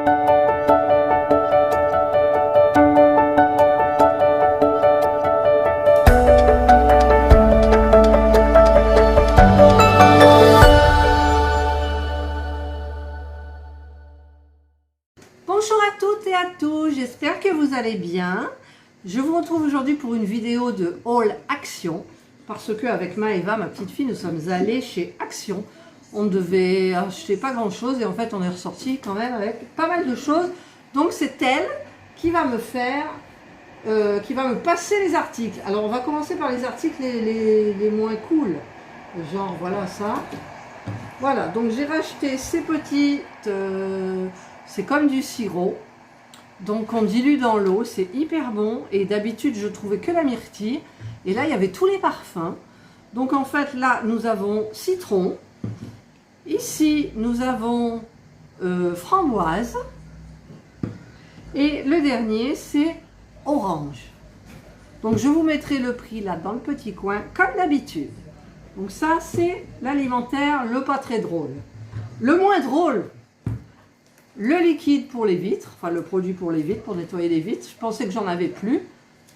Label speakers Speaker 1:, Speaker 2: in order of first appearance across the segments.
Speaker 1: Bonjour à toutes et à tous, j'espère que vous allez bien. Je vous retrouve aujourd'hui pour une vidéo de haul Action parce que avec Maëva, ma petite fille, nous sommes allés chez Action. On devait acheter pas grand chose et en fait on est ressorti quand même avec pas mal de choses. Donc c'est elle qui va me faire, qui va me passer les articles. Alors on va commencer par les articles les moins cool. Genre voilà ça. Voilà, donc j'ai racheté ces petites... c'est comme du sirop, donc on dilue dans l'eau, c'est hyper bon. Et d'habitude je trouvais que la myrtille, et là il y avait tous les parfums. Donc en fait là nous avons citron, ici nous avons framboise, et le dernier c'est orange. Donc je vous mettrai le prix là dans le petit coin comme d'habitude. Donc ça c'est l'alimentaire, le pas très drôle. Le moins drôle, le liquide pour les vitres, enfin le produit pour les vitres, pour nettoyer les vitres. Je pensais que j'en avais plus.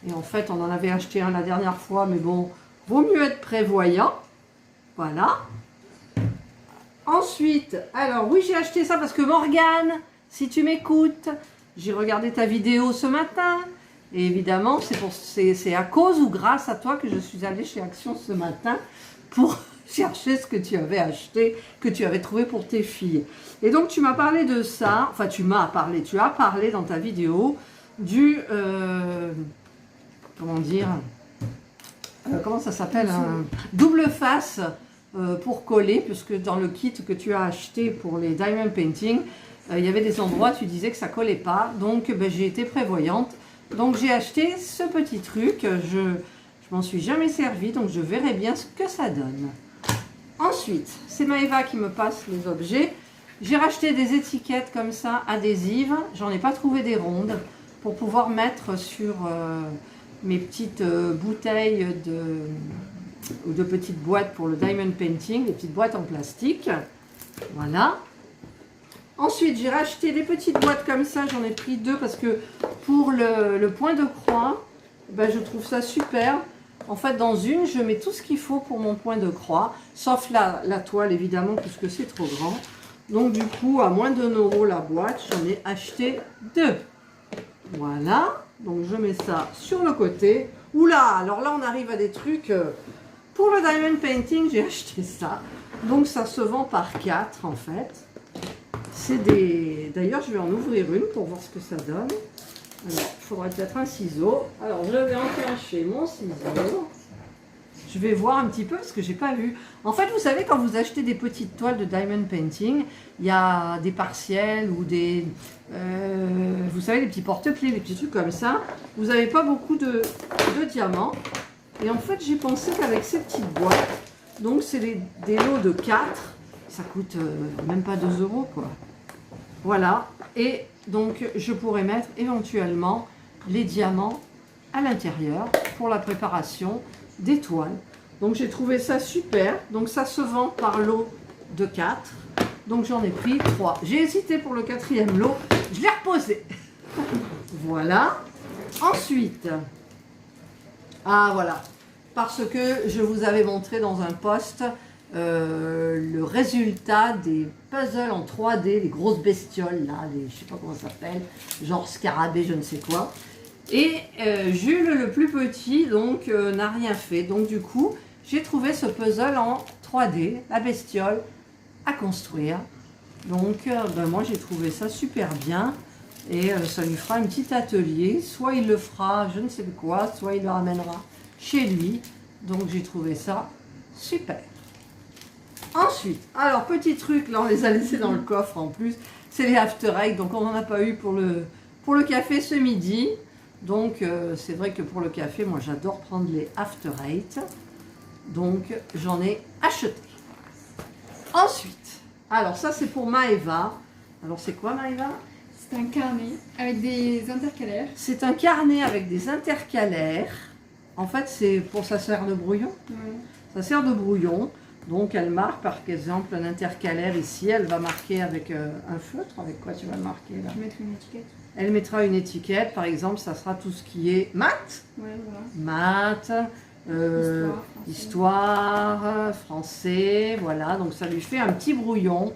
Speaker 1: Et en fait, on en avait acheté un la dernière fois, mais bon, vaut mieux être prévoyant. Voilà. Ensuite, alors oui, j'ai acheté ça parce que Morgane, si tu m'écoutes, j'ai regardé ta vidéo ce matin. Et évidemment, c'est à cause ou grâce à toi que je suis allée chez Action ce matin pour chercher ce que tu avais acheté, que tu avais trouvé pour tes filles. Et donc tu m'as parlé de ça, enfin tu as parlé dans ta vidéo du, comment dire, comment ça s'appelle, un double face pour coller, puisque dans le kit que tu as acheté pour les diamond painting, il y avait des endroits, tu disais que ça collait pas, donc ben, j'ai été prévoyante, donc j'ai acheté ce petit truc, je m'en suis jamais servi, donc je verrai bien ce que ça donne. Ensuite, c'est Maëva qui me passe les objets. J'ai racheté des étiquettes comme ça, adhésives. J'en ai pas trouvé des rondes pour pouvoir mettre sur mes petites bouteilles ou de petites boîtes pour le diamond painting, des petites boîtes en plastique. Voilà. Ensuite, j'ai racheté des petites boîtes comme ça. J'en ai pris deux parce que pour le point de croix, ben, je trouve ça super. En fait, dans une, je mets tout ce qu'il faut pour mon point de croix, sauf la toile, évidemment, puisque c'est trop grand. Donc, du coup, à moins de 1 € la boîte, j'en ai acheté 2. Voilà. Donc, je mets ça sur le côté. Oula, alors là, on arrive à des trucs... pour le diamond painting, j'ai acheté ça. Donc, ça se vend par 4, en fait. C'est des... D'ailleurs, je vais en ouvrir une pour voir ce que ça donne. Alors, il faudrait peut-être un ciseau. Alors, je vais enclencher mon ciseau. Je vais voir un petit peu parce que j'ai pas vu. En fait, vous savez, quand vous achetez des petites toiles de diamond painting, il y a des partiels ou des... vous savez, des petits porte-clés, des petits trucs comme ça. Vous n'avez pas beaucoup de diamants. Et en fait, j'ai pensé qu'avec ces petites boîtes, donc c'est des lots de 4, ça coûte même pas 2 € quoi. Voilà. Et donc, je pourrais mettre éventuellement les diamants à l'intérieur pour la préparation des toiles. Donc, j'ai trouvé ça super. Donc, ça se vend par lot de 4. Donc, j'en ai pris 3. J'ai hésité pour le 4e lot. Je l'ai reposé. Voilà. Ensuite, ah voilà. Parce que je vous avais montré dans un post le résultat des puzzles en 3D, les grosses bestioles là, je sais pas comment ça s'appelle, genre scarabée, je ne sais quoi. Et Jules le plus petit donc n'a rien fait. Donc du coup, j'ai trouvé ce puzzle en 3D, la bestiole à construire. Donc ben, moi j'ai trouvé ça super bien. Et ça lui fera un petit atelier. Soit il le fera, je ne sais quoi, soit il le ramènera chez lui. Donc j'ai trouvé ça super. Ensuite, alors petit truc, là on les a laissés dans le coffre en plus, c'est les After Eight, donc on n'en a pas eu pour le café ce midi. Donc c'est vrai que pour le café, moi j'adore prendre les After Eight, donc j'en ai acheté. Ensuite, alors ça c'est pour Maëva. Alors c'est quoi Maëva?
Speaker 2: C'est un carnet avec des intercalaires.
Speaker 1: C'est un carnet avec des intercalaires. En fait, c'est pour ça sert de brouillon.
Speaker 2: Ouais.
Speaker 1: Ça sert de brouillon. Donc elle marque par exemple un intercalaire ici, elle va marquer avec un feutre. Avec quoi tu vas le marquer là?
Speaker 2: Je vais mettre une étiquette.
Speaker 1: Elle mettra une étiquette, par exemple, ça sera tout ce qui est maths.
Speaker 2: Ouais, voilà.
Speaker 1: Maths, histoire, français, voilà. Donc ça lui fait un petit brouillon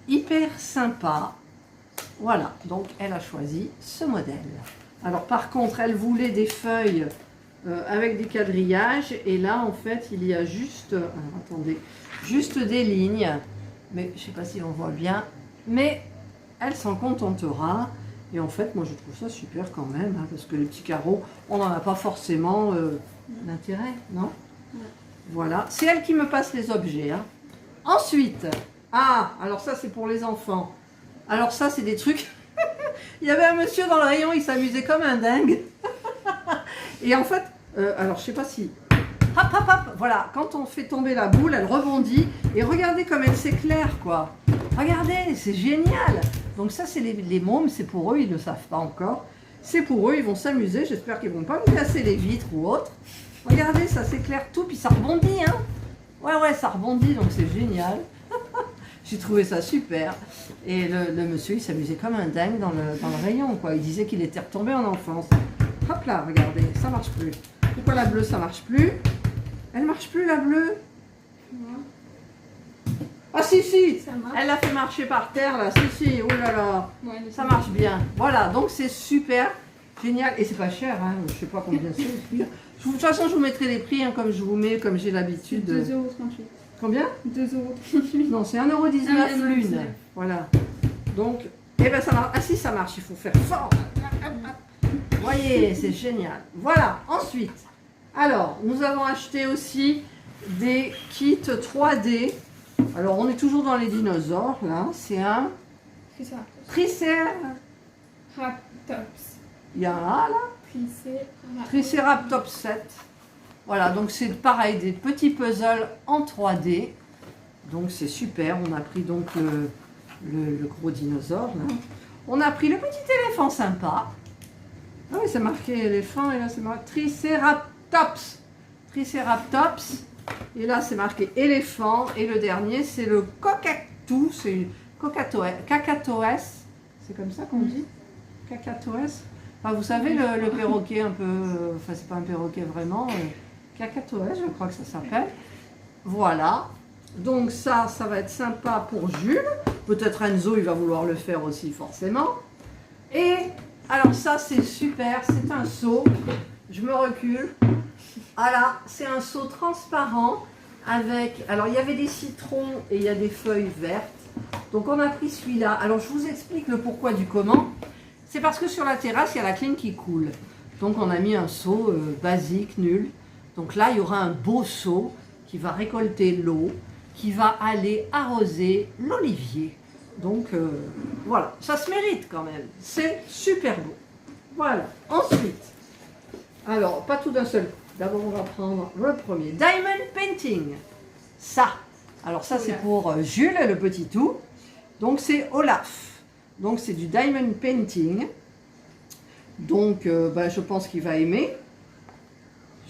Speaker 1: hyper sympa. Voilà, donc elle a choisi ce modèle. Alors par contre, elle voulait des feuilles avec des quadrillages. Et là, en fait, il y a juste, attendez, juste des lignes. Mais je ne sais pas si on voit bien. Mais elle s'en contentera. Et en fait, moi, je trouve ça super quand même. Hein, parce que les petits carreaux, on n'en a pas forcément d'intérêt, non? Voilà, c'est elle qui me passe les objets. Hein. Ensuite, alors ça, c'est pour les enfants. Alors ça, c'est des trucs... Il y avait un monsieur dans le rayon, il s'amusait comme un dingue. Et en fait, alors je sais pas si... Hop, hop, hop, voilà, quand on fait tomber la boule, elle rebondit. Et regardez comme elle s'éclaire, quoi. Regardez, c'est génial. Donc ça, c'est les mômes, c'est pour eux, ils ne savent pas encore. C'est pour eux, ils vont s'amuser. J'espère qu'ils ne vont pas me casser les vitres ou autre. Regardez, ça s'éclaire tout, puis ça rebondit, hein. Ouais, ça rebondit, donc c'est génial. J'ai trouvé ça super. Et le monsieur, il s'amusait comme un dingue dans le rayon, quoi. Il disait qu'il était retombé en enfance. Hop là, regardez, ça marche plus. Pourquoi la bleue, ça marche plus? Elle marche plus, la bleue? Ah si, elle l'a fait marcher par terre, là. Si, oh là là. Ouais, ça marche bien. Voilà, donc c'est super, génial. Et c'est pas cher, hein. Je sais pas combien c'est. De toute façon, je vous mettrai les prix, hein, comme je vous mets, comme j'ai l'habitude.
Speaker 2: 2,38 €.
Speaker 1: Combien?
Speaker 2: 2,38 €.
Speaker 1: Non, c'est 1,19 € l'une. Voilà. Donc, eh ben ça marche. Ah si, ça marche, il faut faire fort. Vous voyez, c'est génial. Voilà, ensuite. Alors, nous avons acheté aussi des kits 3D. Alors, on est toujours dans les dinosaures, là. C'est un Triceratops. Il y a un là. Triceratops 7. Voilà, donc c'est pareil, des petits puzzles en 3D. Donc c'est super. On a pris donc le gros dinosaure, là. On a pris le petit éléphant sympa. Ah oui, c'est marqué éléphant et là c'est marqué Triceratops. Triceratops. Et là c'est marqué éléphant. Et le dernier c'est le cockatoo. C'est cacatoès. C'est comme ça qu'on dit? Cacatoès. Enfin, vous savez le perroquet un peu. Enfin, c'est pas un perroquet vraiment. Cacatoès, je crois que ça s'appelle. Voilà. Donc ça va être sympa pour Jules. Peut-être Enzo, il va vouloir le faire aussi forcément. Et alors ça, c'est super. C'est un seau. Je me recule. Voilà, c'est un seau transparent avec... Alors, il y avait des citrons et il y a des feuilles vertes. Donc, on a pris celui-là. Alors, je vous explique le pourquoi du comment. C'est parce que sur la terrasse, il y a la clim qui coule. Donc, on a mis un seau basique, nul. Donc là, il y aura un beau seau qui va récolter l'eau, qui va aller arroser l'olivier. Donc, voilà. Ça se mérite quand même. C'est super beau. Voilà. Ensuite, alors, pas tout d'un seul coup. D'abord, on va prendre le premier. Diamond Painting. Ça. Alors ça, c'est pour Jules, le petit tout. Donc, c'est Olaf. Donc, c'est du Diamond Painting. Donc, je pense qu'il va aimer.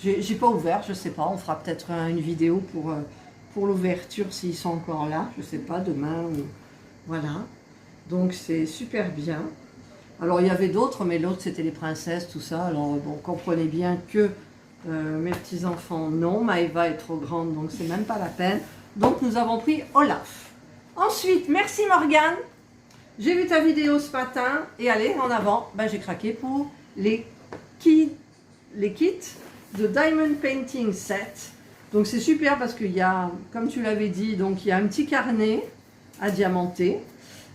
Speaker 1: J'ai pas ouvert, je sais pas. On fera peut-être une vidéo pour l'ouverture s'ils sont encore là. Je sais pas, demain. Voilà. Donc, c'est super bien. Alors, il y avait d'autres, mais l'autre, c'était les princesses, tout ça. Alors, bon, comprenez bien que mes petits-enfants, non. Maëva est trop grande, donc c'est même pas la peine. Donc, nous avons pris Olaf. Ensuite, merci Morgane. J'ai vu ta vidéo ce matin. Et allez, en avant, j'ai craqué pour les kits de Diamond Painting Set. Donc, c'est super parce qu'il y a, comme tu l'avais dit, donc il y a un petit carnet à diamanter.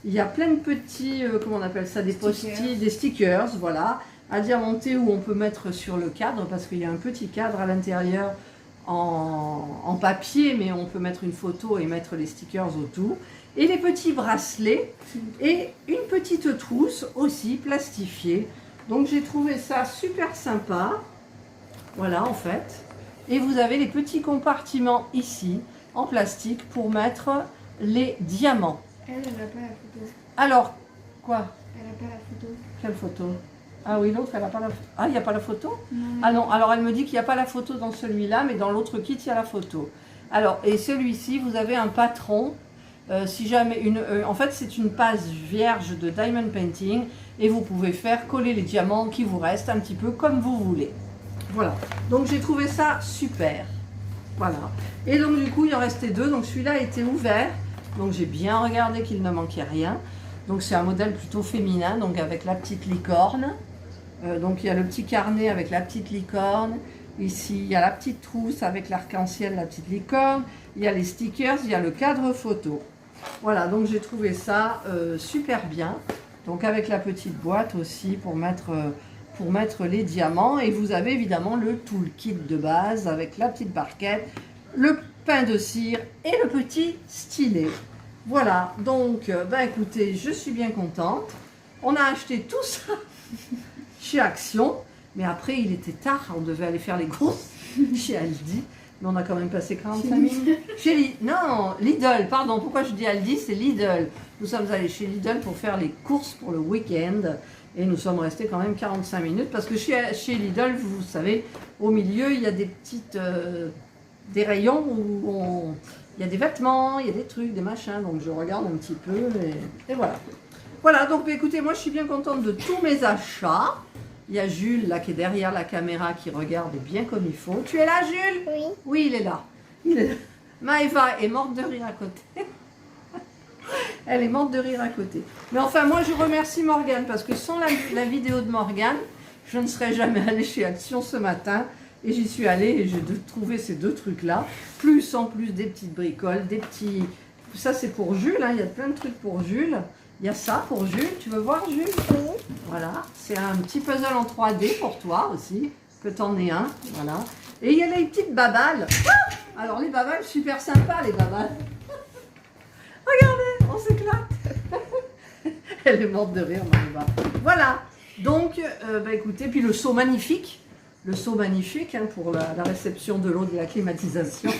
Speaker 1: Il y a plein de petits, comment on appelle ça, des post-it, des stickers, voilà, à diamanter où on peut mettre sur le cadre, parce qu'il y a un petit cadre à l'intérieur en papier, mais on peut mettre une photo et mettre les stickers autour. Et les petits bracelets et une petite trousse aussi plastifiée. Donc j'ai trouvé ça super sympa. Voilà en fait. Et vous avez les petits compartiments ici en plastique pour mettre les diamants.
Speaker 2: Elle n'a pas la photo.
Speaker 1: Alors, quoi?
Speaker 2: Elle n'a pas la photo.
Speaker 1: Quelle photo? Ah oui, l'autre, elle n'a pas la photo. Ah, il n'y a pas la photo?
Speaker 2: Non.
Speaker 1: Ah non, alors elle me dit qu'il n'y a pas la photo dans celui-là, mais dans l'autre kit, il y a la photo. Alors, et celui-ci, vous avez un patron. Si jamais en fait, c'est une page vierge de Diamond Painting et vous pouvez faire coller les diamants qui vous restent un petit peu comme vous voulez. Voilà. Donc, j'ai trouvé ça super. Voilà. Et donc, du coup, il en restait 2. Donc, celui-là était ouvert. Donc, j'ai bien regardé qu'il ne manquait rien. Donc, c'est un modèle plutôt féminin, donc avec la petite licorne. Donc, il y a le petit carnet avec la petite licorne. Ici, il y a la petite trousse avec l'arc-en-ciel, la petite licorne. Il y a les stickers, il y a le cadre photo. Voilà, donc j'ai trouvé ça super bien. Donc avec la petite boîte aussi pour mettre les diamants. Et vous avez évidemment le toolkit de base avec la petite barquette, le pain de cire et le petit stylet. Voilà, donc écoutez, je suis bien contente. On a acheté tout ça chez Action. Mais après, il était tard, on devait aller faire les courses chez Aldi. Mais on a quand même passé 45 minutes. Non, Lidl, pardon, pourquoi je dis Aldi, c'est Lidl. Nous sommes allés chez Lidl pour faire les courses pour le week-end. Et nous sommes restés quand même 45 minutes. Parce que chez Lidl, vous savez, au milieu, il y a des petites... des rayons où il y a des vêtements, il y a des trucs, des machins. Donc je regarde un petit peu et voilà. Voilà, donc écoutez, moi je suis bien contente de tous mes achats. Il y a Jules là qui est derrière la caméra qui regarde bien comme il faut. Tu es là, Jules?
Speaker 2: Oui.
Speaker 1: Oui, il est là. Maëva est morte de rire à côté. Elle est morte de rire à côté. Mais enfin, moi je remercie Morgane parce que sans la vidéo de Morgane, je ne serais jamais allée chez Action ce matin. Et j'y suis allée et j'ai trouvé ces 2 trucs-là. Plus en plus des petites bricoles, des petits... Ça c'est pour Jules, hein. Il y a plein de trucs pour Jules. Il y a ça pour Jules. Tu veux voir, Jules?
Speaker 2: Oui.
Speaker 1: Voilà, c'est un petit puzzle en 3D pour toi aussi, que t'en aies un, voilà. Et il y a les petites babales. Ah, alors les babales, super sympa les babales. Regardez, on s'éclate. Elle est morte de rire, Maëva. Voilà, donc, écoutez, puis le seau magnifique hein, pour la réception de l'eau de la climatisation.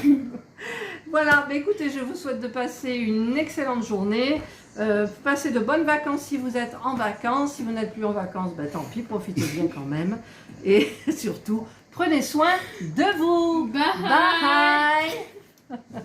Speaker 1: Voilà, écoutez, je vous souhaite de passer une excellente journée. Passez de bonnes vacances si vous êtes en vacances. Si vous n'êtes plus en vacances, tant pis, profitez bien quand même. Et surtout, prenez soin de vous.
Speaker 2: Bye.
Speaker 1: Bye.